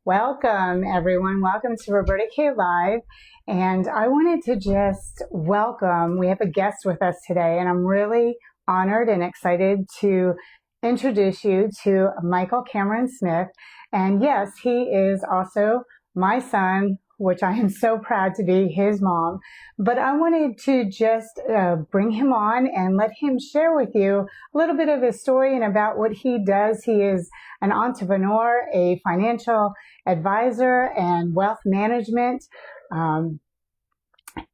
Welcome, everyone. Welcome to Roberta Kay Live. And I wanted to just welcome, we have a guest with us today, and I'm really honored and excited to introduce you to Michael Cameron Smith. And yes, he is also my son, which I am so proud to be his mom. But I wanted to just bring him on and let him share with you a little bit of his story and about what he does. He is an entrepreneur, a financial advisor, and wealth management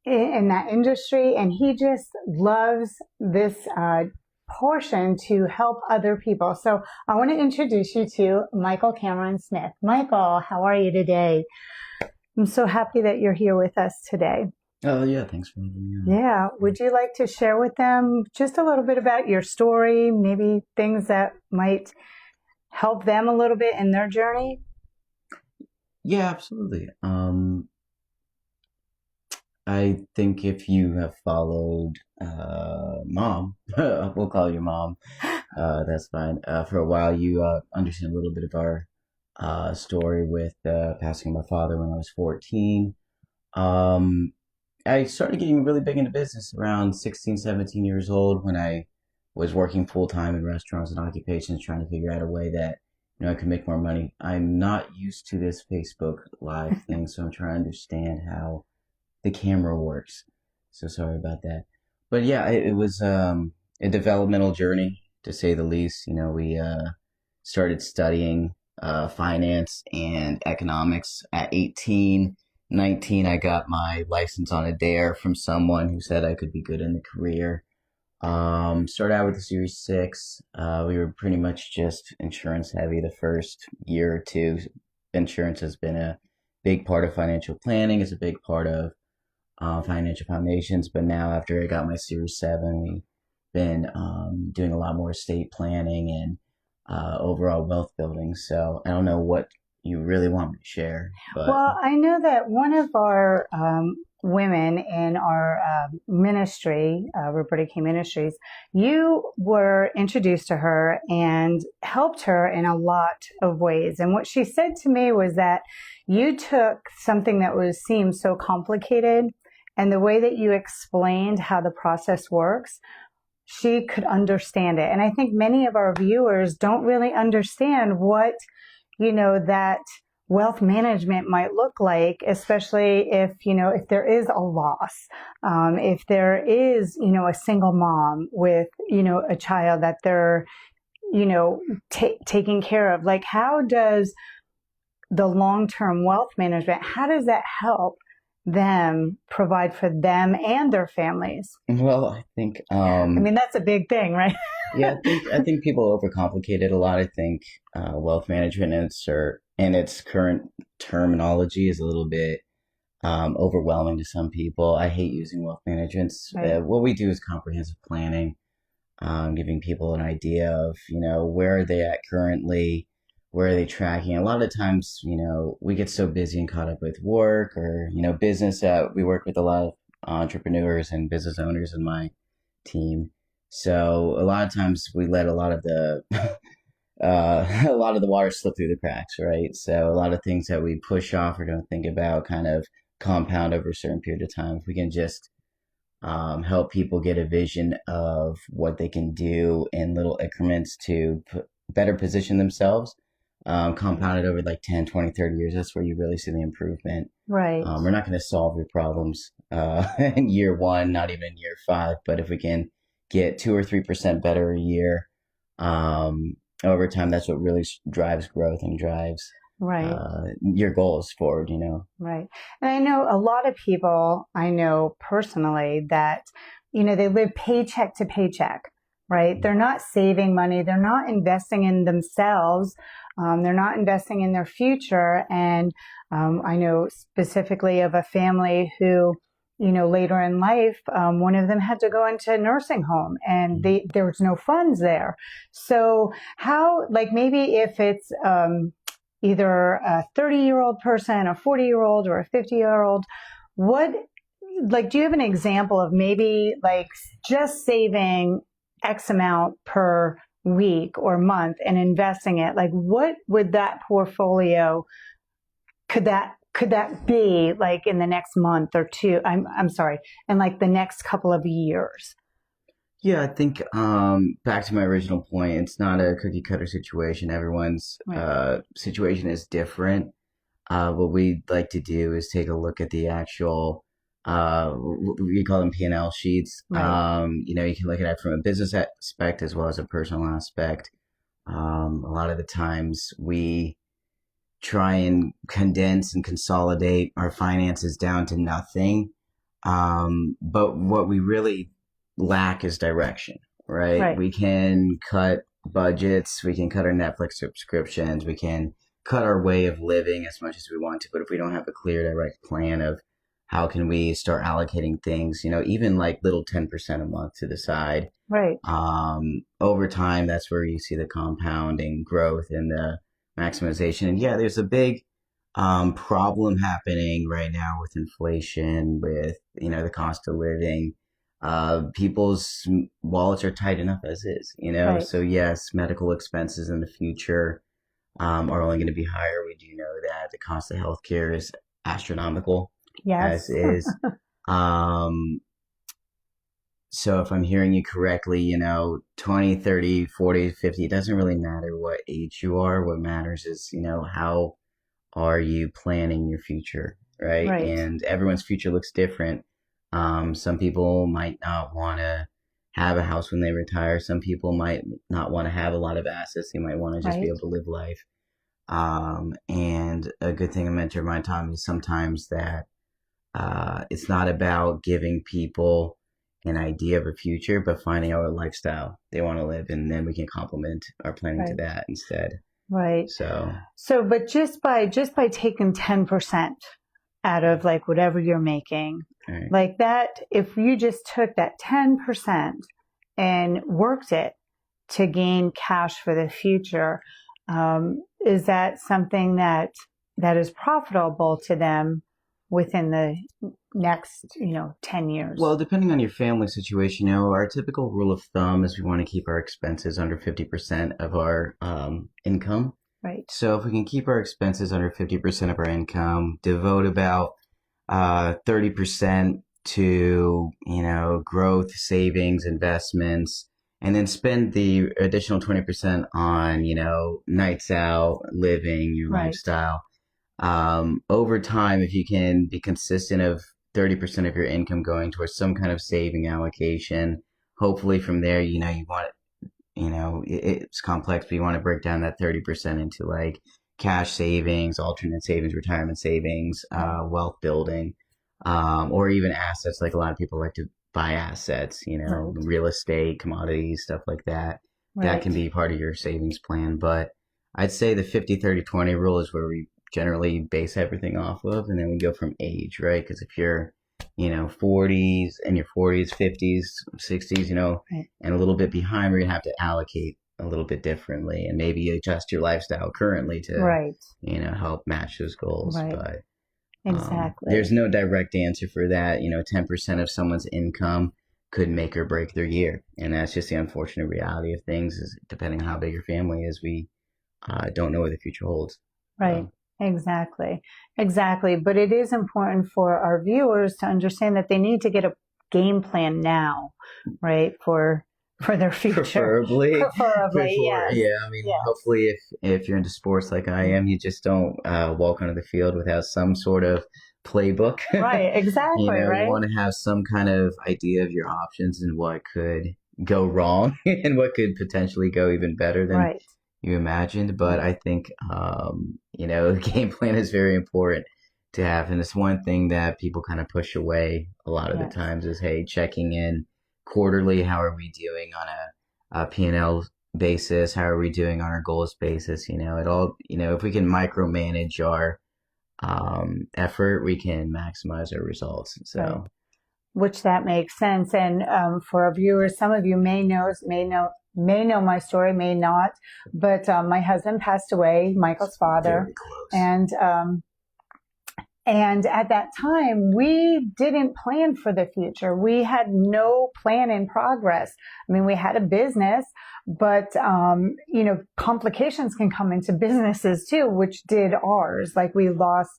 in that industry. And he just loves this portion to help other people. So I want to introduce you to Michael Cameron Smith. Michael, how are you today? I'm so happy that you're here with us today. Oh, yeah. Thanks for having me on. Yeah. Would you like to share with them just a little bit about your story, maybe things that might help them a little bit in their journey? Yeah, absolutely. I think if you have followed Mom, we'll call you Mom, that's fine. For a while, you understand a little bit of our story with passing my father when I was 14. I started getting really big into business around 16, 17 years old when I was working full-time in restaurants and occupations, trying to figure out a way that I could make more money. I'm not used to this Facebook Live thing, so I'm trying to understand how the camera works. So sorry about that. But yeah, it was a developmental journey, to say the least. We started studying finance and economics at 18, 19. I got my license on a dare from someone who said I could be good in the career. Started out with a Series 6. We were pretty much just insurance heavy the first year or two. Insurance has been a big part of financial planning. It's a big part of financial foundations. But now after I got my Series 7, we've been doing a lot more estate planning and overall wealth building. So I don't know what you really want me to share. But Well, I know that one of our women in our ministry, Roberta Kay Ministries, you were introduced to her and helped her in a lot of ways. And what she said to me was that you took something that seemed so complicated, and the way that you explained how the process works, she could understand it. And I think many of our viewers don't really understand what, that wealth management might look like, especially if there is a loss, if there is, a single mom with, a child that they're, taking care of. Like, how does the long-term wealth management, how does that help them provide for them and their families? well, I think that's a big thing, right? yeah, I think people overcomplicate it a lot. I think wealth management and its current terminology is a little bit overwhelming to some people. I hate using wealth management. Right. What we do is comprehensive planning, giving people an idea of where are they at currently, where are they tracking. A lot of times, we get so busy and caught up with work or business. We work with a lot of entrepreneurs and business owners in my team. So a lot of times we let a lot of the a lot of the water slip through the cracks, right? So a lot of things that we push off or don't think about kind of compound over a certain period of time. If we can just help people get a vision of what they can do in little increments to better position themselves, compound it over like 10, 20, 30 years, that's where you really see the improvement. Right. We're not going to solve your problems in year one, not even in year 5, but if we can get 2 or 3% better a year over time, that's what really drives growth and drives your goals forward, Right. And I know a lot of people I know personally that, they live paycheck to paycheck, right? They're not saving money. They're not investing in themselves. They're not investing in their future. And I know specifically of a family who, later in life, one of them had to go into a nursing home and there was no funds there. So how, like maybe if it's either a 30-year-old person, a 40-year-old, or a 50-year-old, do you have an example of maybe like just saving X amount per week or month and investing it? Like, what would that portfolio could that be like in the next month or two? I'm sorry, in like the next couple of years? Yeah, I think back to my original point, it's not a cookie cutter situation. Everyone's Right. situation is different. What we'd like to do is take a look at the actual, we call them P&L sheets. Right. You can look at it from a business aspect as well as a personal aspect. A lot of the times we try and condense and consolidate our finances down to nothing. But what we really lack is direction, right? Right. We can cut budgets, we can cut our Netflix subscriptions, we can cut our way of living as much as we want to, but if we don't have a clear, direct plan of how can we start allocating things, even like little 10% a month to the side, Right. over time, that's where you see the compounding growth and the maximization. And yeah, there's a big problem happening right now with inflation, with the cost of living. People's wallets are tight enough as is, Right. So yes, medical expenses in the future are only going to be higher. We do know that the cost of healthcare is astronomical Yes. as is. So if I'm hearing you correctly, 20, 30, 40, 50, it doesn't really matter what age you are. What matters is, how are you planning your future, right? Right. And everyone's future looks different. Some people might not want to have a house when they retire. Some people might not want to have a lot of assets. They might want to just be Right. able to live life. And a good thing a mentor of mine taught me is sometimes that it's not about giving people an idea of a future, but finding out what lifestyle they want to live, and then we can complement our planning to Right. that instead. Right. So, But just by taking 10% out of like whatever you're making, right. like that, if you just took that 10% and worked it to gain cash for the future, is that something that is profitable to them within the next 10 years? Well, depending on your family situation, our typical rule of thumb is we want to keep our expenses under 50% of our income. Right. So if we can keep our expenses under 50% of our income, devote about 30% to, growth, savings, investments, and then spend the additional 20% on, nights out, living, your Right. lifestyle. Over time, if you can be consistent of 30% of your income going towards some kind of saving allocation, hopefully from there, you want it's complex, but you want to break down that 30% into like cash savings, alternate savings, retirement savings, wealth building, or even assets. Like a lot of people like to buy assets, Right. real estate, commodities, stuff like that. That Right. can be part of your savings plan. But I'd say the 50-30-20 rule is where we generally base everything off of. And then we go from age, right? Because if you're, 40s, in your 40s, 50s, 60s, Right. and a little bit behind, we're going to have to allocate a little bit differently and maybe adjust your lifestyle currently to, Right. help match those goals. Right. But Exactly. there's no direct answer for that. 10% of someone's income could make or break their year. And that's just the unfortunate reality of things is depending on how big your family is, we don't know what the future holds. Right. So, Exactly. But it is important for our viewers to understand that they need to get a game plan now, right? For their future. preferably, yes. yeah. I mean, Yes. hopefully, if you're into sports like I am, you just don't walk onto the field without some sort of playbook. Right. Exactly. Right. You want to have some kind of idea of your options and what could go wrong and what could potentially go even better than Right. you imagined. But I think, the game plan is very important to have. And it's one thing that people kind of push away a lot of Yes. the times is, hey, checking in quarterly. How are we doing on a P&L basis? How are we doing on our goals basis? It all, if we can micromanage our effort, we can maximize our results. So, Right. Which that makes sense. And for our viewers, some of you may know my story, may not. But my husband passed away, Michael's father, very close. and And at that time, we didn't plan for the future. We had no plan in progress. I mean, we had a business, but, complications can come into businesses too, which did ours. Like we lost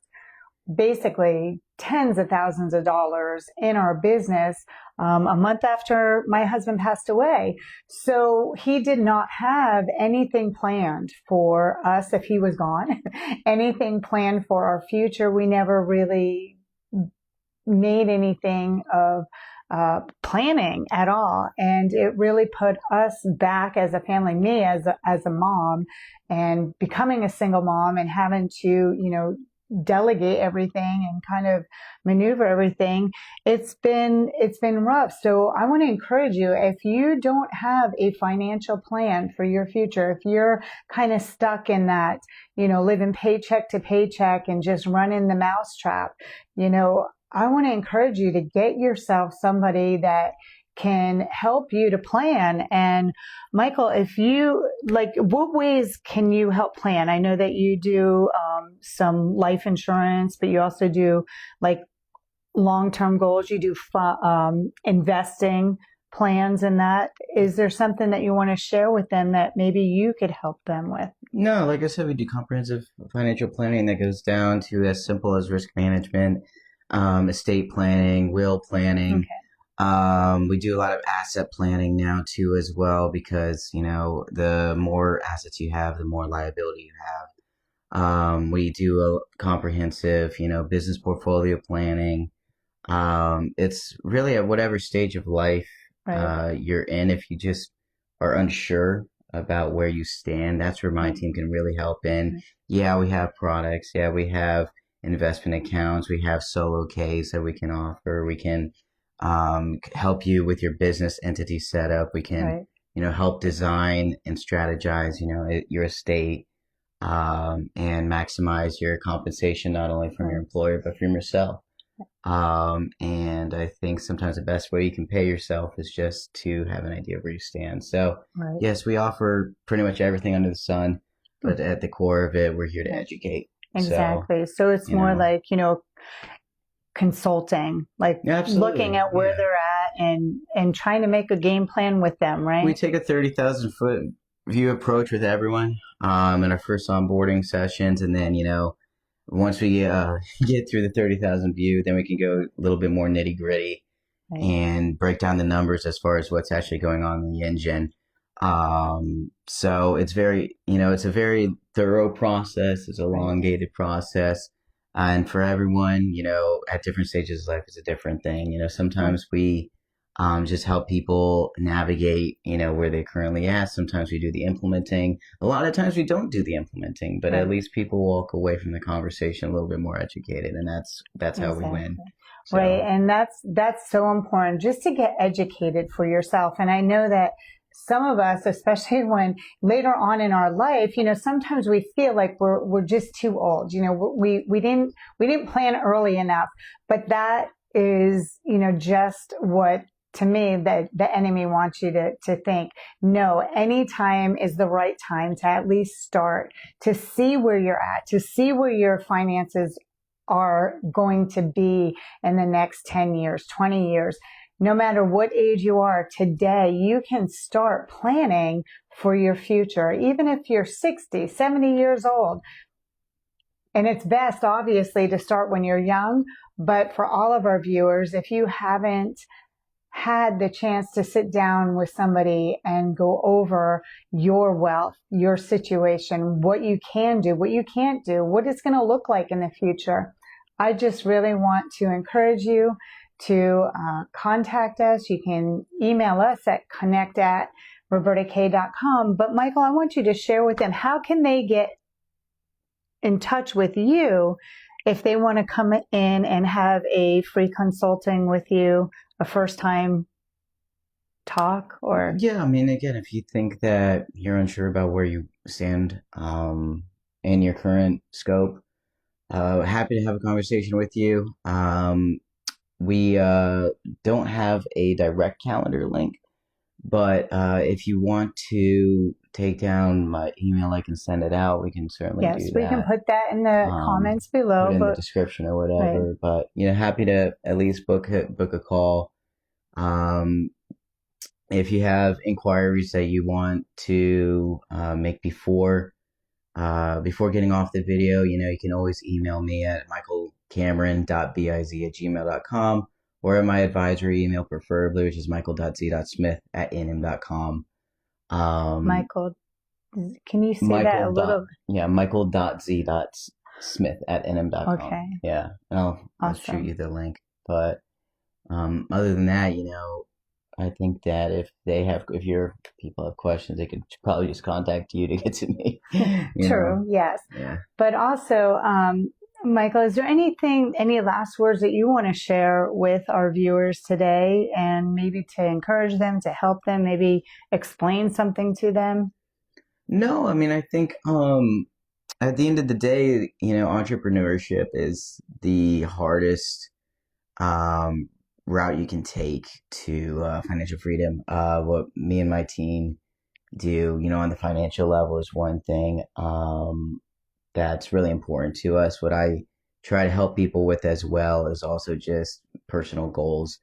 basically tens of thousands of dollars in our business a month after my husband passed away. So he did not have anything planned for us if he was gone, anything planned for our future. We never really made anything of planning at all. And it really put us back as a family, me as a mom, and becoming a single mom and having to, delegate everything and kind of maneuver everything. It's been rough. So I want to encourage you, if you don't have a financial plan for your future, if you're kind of stuck in that, living paycheck to paycheck and just running the mousetrap, I want to encourage you to get yourself somebody that can help you to plan. And Michael, if you what ways can you help plan? I know that you do some life insurance, but you also do like long-term goals. You do investing plans and that. Is there something that you want to share with them that maybe you could help them with? No, like I said, we do comprehensive financial planning that goes down to as simple as risk management, estate planning, will planning. Okay. We do a lot of asset planning now too as well, because, the more assets you have, the more liability you have. We do a comprehensive, business portfolio planning. It's really at whatever stage of life, Right. you're in. If you just are unsure about where you stand, that's where my team can really help in. Yeah, we have products. Yeah, we have investment accounts. We have solo Ks that we can offer. We can help you with your business entity setup. We can, Right. help design and strategize, your estate, and maximize your compensation, not only from your employer, but from yourself. And I think sometimes the best way you can pay yourself is just to have an idea of where you stand. So Right. yes, we offer pretty much everything under the sun, but at the core of it, we're here to educate. Exactly. So it's more like, consulting, like looking at where they're at and trying to make a game plan with them, right? We take a 30,000-foot view approach with everyone in our first onboarding sessions. And then, once we get through the 30,000 view, then we can go a little bit more nitty gritty and break down the numbers as far as what's actually going on in the engine. So it's very, it's a very thorough process. It's a elongated process. And for everyone, at different stages of life is a different thing. Sometimes we just help people navigate, where they currently at. Sometimes we do the implementing. A lot of times we don't do the implementing, but at least people walk away from the conversation a little bit more educated, and that's how we win. So. Right, and that's so important, just to get educated for yourself. And I know that some of us, especially when later on in our life, sometimes we feel like we're just too old. We didn't plan early enough, but that is, just what, to me, that the enemy wants you to think. No, any time is the right time to at least start, to see where you're at, to see where your finances are going to be in the next 10 years, 20 years. No matter what age you are today, you can start planning for your future, even if you're 60, 70 years old. And it's best, obviously, to start when you're young. But for all of our viewers, if you haven't had the chance to sit down with somebody and go over your wealth, your situation, what you can do, what you can't do, what it's going to look like in the future, I just really want to encourage you to contact us. You can email us at connect@RobertaKay.com. But Michael, I want you to share with them, how can they get in touch with you if they want to come in and have a free consulting with you, a first time talk? Or yeah, I mean, again, if you think that you're unsure about where you stand in your current scope, happy to have a conversation with you. We don't have a direct calendar link, but if you want to take down my email, I can send it out. We can certainly Yes, do we can that. put that in the comments below. Put it in the But description or right. whatever. But happy to at least book a call. If you have inquiries that you want to make before getting off the video, you can always email me at michaelcameron.biz@gmail.com or at my advisory email preferably, which is michael.z.smith@nm.com. Michael, can you say Michael that a little? michael.z.smith@nm.com. Okay. Yeah, I'll shoot you the link. But other than that, I think that if your people have questions, they could probably just contact you to get to me. True. Yes. Yeah. But also, Michael, is there any last words that you want to share with our viewers today, and maybe to encourage them, to help them, maybe explain something to them? No, I mean, I think at the end of the day, entrepreneurship is the hardest route you can take to financial freedom. What me and my team do, on the financial level is one thing that's really important to us. What I try to help people with as well is also just personal goals.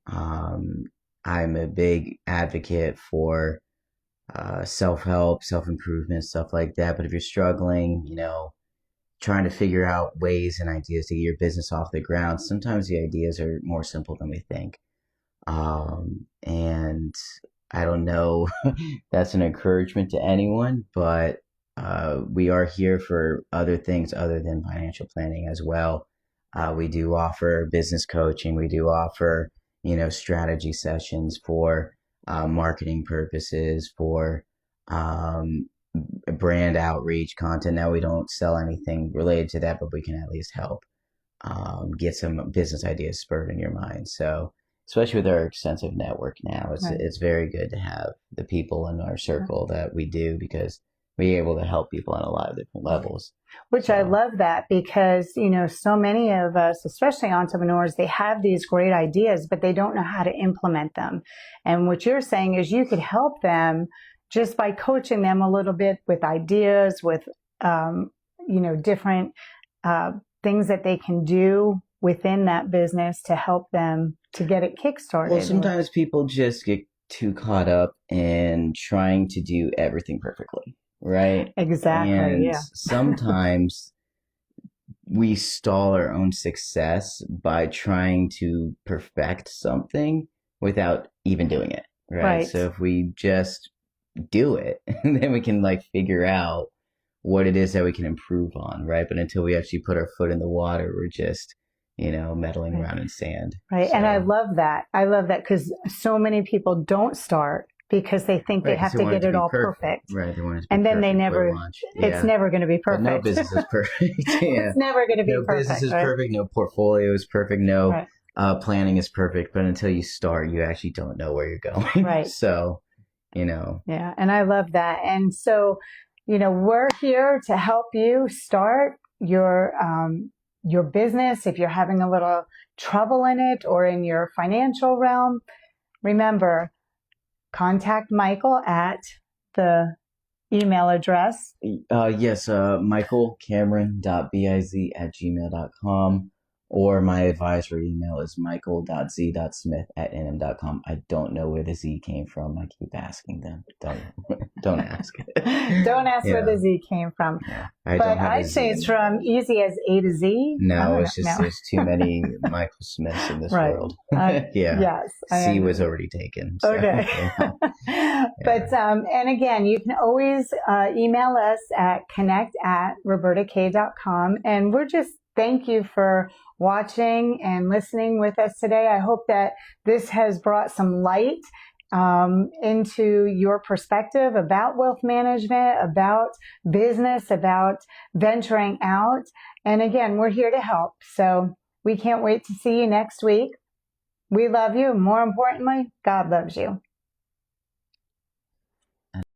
I'm a big advocate for self-help, self-improvement, stuff like that. But if you're struggling, trying to figure out ways and ideas to get your business off the ground, sometimes the ideas are more simple than we think. And I don't know that's an encouragement to anyone, but we are here for other things other than financial planning as well. We do offer business coaching. We do offer, strategy sessions for marketing purposes, for brand outreach content. Now, we don't sell anything related to that, but we can at least help get some business ideas spurred in your mind. So, especially with our extensive network now, it's very good to have the people in our circle that we do, because we're able to help people on a lot of different levels. Which I love that, because, so many of us, especially entrepreneurs, they have these great ideas, but they don't know how to implement them. And what you're saying is you could help them just by coaching them a little bit with ideas, with, different things that they can do within that business to help them to get it kickstarted. Well, sometimes people just get too caught up in trying to do everything perfectly. Right? Exactly. And sometimes we stall our own success by trying to perfect something without even doing it. Right. So if we just do it, then we can figure out what it is that we can improve on. Right. But until we actually put our foot in the water, we're just, meddling around in sand. Right. So, and I love that. Because so many people don't start because they think they have to get it all perfect. Right. They want it to be and then they never, Yeah. It's never going to be perfect. But no business is perfect. Yeah. It's never going to be perfect. No business is perfect. No portfolio is perfect. No planning is perfect. But until you start, you actually don't know where you're going. Right. So, Yeah. And I love that. And so, we're here to help you start your business. If you're having a little trouble in it or in your financial realm, remember, contact Michael at the email address. Yes, michaelcameron.biz@gmail.com, or my advisory email is michael.z.smith@nm.com. I don't know where the Z came from. I keep asking them. Don't ask. Don't ask where the Z came from. Yeah, I'd say it's from easy as A to Z. No, it's just there's too many Michael Smiths in this world. Yeah. Yes. C was already taken. So, okay. But, and again, you can always email us at connect@RobertaKay.com. And we're just thank you for watching and listening with us today. I hope that this has brought some light into your perspective about wealth management, about business, about venturing out. And again, we're here to help. So we can't wait to see you next week. We love you. More importantly, God loves you.